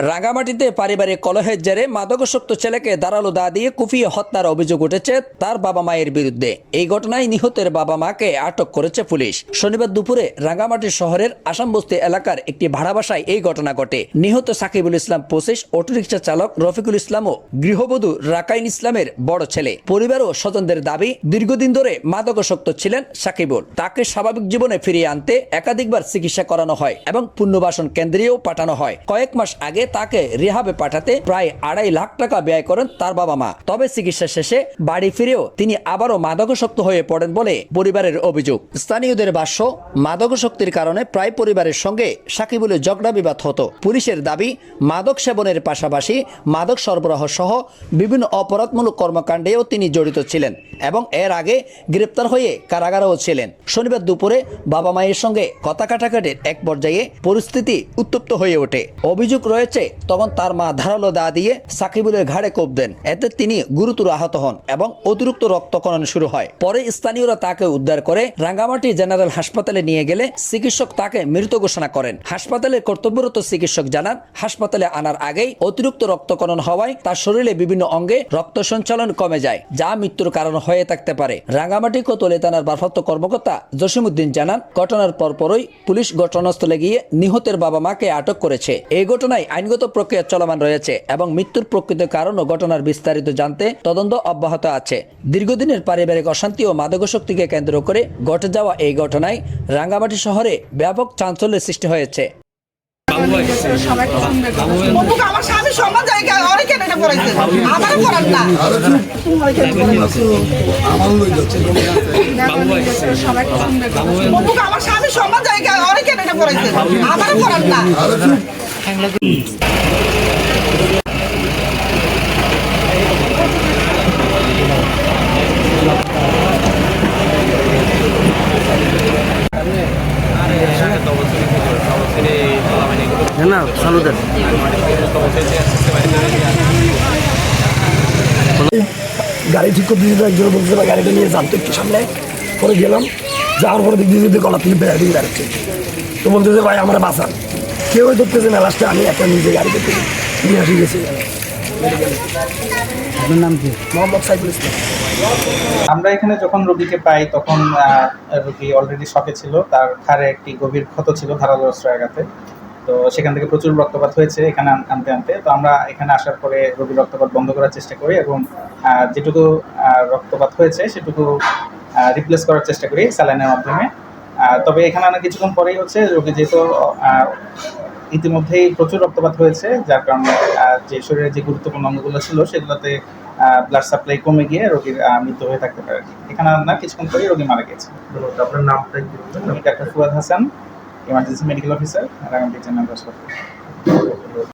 রাঙ্গামাটিতে পারিবারিক কলহের জেরে মাদকাসক্ত ছেলেকে ধারালো দা দিয়ে কুপিয়ে হত্যার অভিযোগ উঠেছে তার বাবা মায়ের বিরুদ্ধে। এই ঘটনায় নিহতের বাবা মাকে আটক করেছে পুলিশ। শনিবার দুপুরে রাঙ্গামাটি শহরের আসামবস্তি এলাকার একটি ভাড়া বাসায় এই ঘটনা ঘটে। নিহত সাকিবুল ইসলাম 25, অটোরিকশা চালক রফিকুল ইসলাম ও গৃহবধূ রাকাইন ইসলামের বড় ছেলে। পরিবার ও স্বজনদের দাবি, দীর্ঘদিন ধরে মাদকাসক্ত ছিলেন সাকিবুল। তাকে স্বাভাবিক জীবনে ফিরিয়ে আনতে একাধিকবার চিকিৎসা করানো হয় এবং পুনর্বাসন কেন্দ্রেও পাঠানো হয়। কয়েক মাস আগে তাকে রিহাবে পাঠাতে প্রায় 2.5 লাখ টাকা ব্যয় করেন তার বাবা মা। তবে চিকিৎসা শেষে বাড়ি ফিরেও তিনি আবারও মাদকাসক্ত হয়ে পড়েন বলে পরিবারের অভিযোগ। স্থানীয়দের ভাষ্য, মাদকাসক্তির কারণে প্রায় পরিবারের সঙ্গে সাকিবুলের ঝগড়া বিবাদ হতো। পুলিশের দাবি, মাদক সেবনের পাশাপাশি মাদক সরবরাহ সহ বিভিন্ন অপরাধমূলক কর্মকাণ্ডেও তিনি জড়িত ছিলেন এবং এর আগে গ্রেপ্তার হয়ে কারাগারেও ছিলেন। শনিবার দুপুরে বাবা মায়ের সঙ্গে কথা কাটাকাটির এক পর্যায়ে পরিস্থিতি উত্তপ্ত হয়ে ওঠে। অভিযোগ রয়েছে, তখন তার মা ধারালো দা দিয়ে সাকিবুলের ঘাড়ে কোপ দেন। এতে তিনি গুরুতর আহত হন এবং অতিরিক্ত রক্তক্ষরণ শুরু হয়। পরে স্থানীয়রা তাকে উদ্ধার করে রাঙ্গামাটি জেনারেল হাসপাতালে নিয়ে গেলে চিকিৎসক তাকে মৃত ঘোষণা করেন। হাসপাতালের কর্তব্যরত চিকিৎসক জানান, হাসপাতালে আনার আগেই অতিরিক্ত রক্তক্ষরণ হওয়ায় তার শরীরে বিভিন্ন অঙ্গে রক্ত সঞ্চালন কমে যায়, যা মৃত্যুর কারণ হয়ে থাকতে পারে। রাঙ্গামাটি কোতোয়ালি থানার ভারপ্রাপ্ত কর্মকর্তা জসিমউদ্দিন জানান, ঘটনার পরপরই পুলিশ ঘটনাস্থলে গিয়ে নিহতের বাবা মাকে আটক করেছে। এই ঘটনায় আইনগত প্রক্রিয়া চলমান রয়েছে এবং মৃত্যুর প্রকৃত কারণ ও ঘটনার বিস্তারিত জানতে তদন্ত অব্যাহত আছে। দীর্ঘদিনের পারিবারিক অশান্তি ও মাদকাসক্তিকে কেন্দ্র করে ঘটে যাওয়া এই ঘটনায় রাঙ্গামাটি শহরে ব্যাপক চাঞ্চল্যের সৃষ্টি হয়েছে। আমার স্বামী সমান জায়গায় অনেক এটা করেছে, আমারও করার না। আমার স্বামী সমান জায়গায় অনেক এটা করেছে, আমারও করার না। না সালুদার গাড়ি ঠিক করতে দিতে একজন বলছে গাড়িটা নিয়ে জানতো একটু সামনে। পরে গেলাম, যাওয়ার পরে দেখতে দেখতে গলা থেকে বেড়াতে বেড়াচ্ছে। তো বলতেছে, ভাই আমরা বাঁচান, কেউ ধরতেছে না। লাস্টে আমি একটা নিজে গাড়ি করতে নিয়ে আসি গেছি। আপনার নাম কি? মোহাম্মদ সাইফুল ইসলাম। আমরা এখানে যখন রোগীকে পাই তখন রোগী অলরেডি শকে ছিল। তার ঘাড়ে একটি গভীর ক্ষত ছিল ধারালো অস্ত্রাঘাতে। তো সেখান থেকে প্রচুর রক্তপাত হয়েছে এখানে আনতে আনতে। তো আমরা এখানে আসার পরে রোগীর রক্তপাত বন্ধ করার চেষ্টা করি এবং যেটুকু রক্তপাত হয়েছে সেটুকু রিপ্লেস করার চেষ্টা করি স্যালাইনের মাধ্যমে। তবে এখানে আনা কিছুক্ষণ পরেই হচ্ছে রোগী যেহেতু ইতিমধ্যেই প্রচুর রক্তপাত হয়েছে, যার কারণে যে শরীরের যে গুরুত্বপূর্ণ অঙ্গগুলো ছিল সেগুলোতে ব্লাড সাপ্লাই কমে গিয়ে রোগীর মৃত্যু হয়ে থাকতে পারে। এখানে না কিছুক্ষণ পরেই রোগী মারা গেছে। আপনার নামটা কি? আমি doctor Fuad Hasan, emergency medical officer, Rangamati general হাসপাতাল।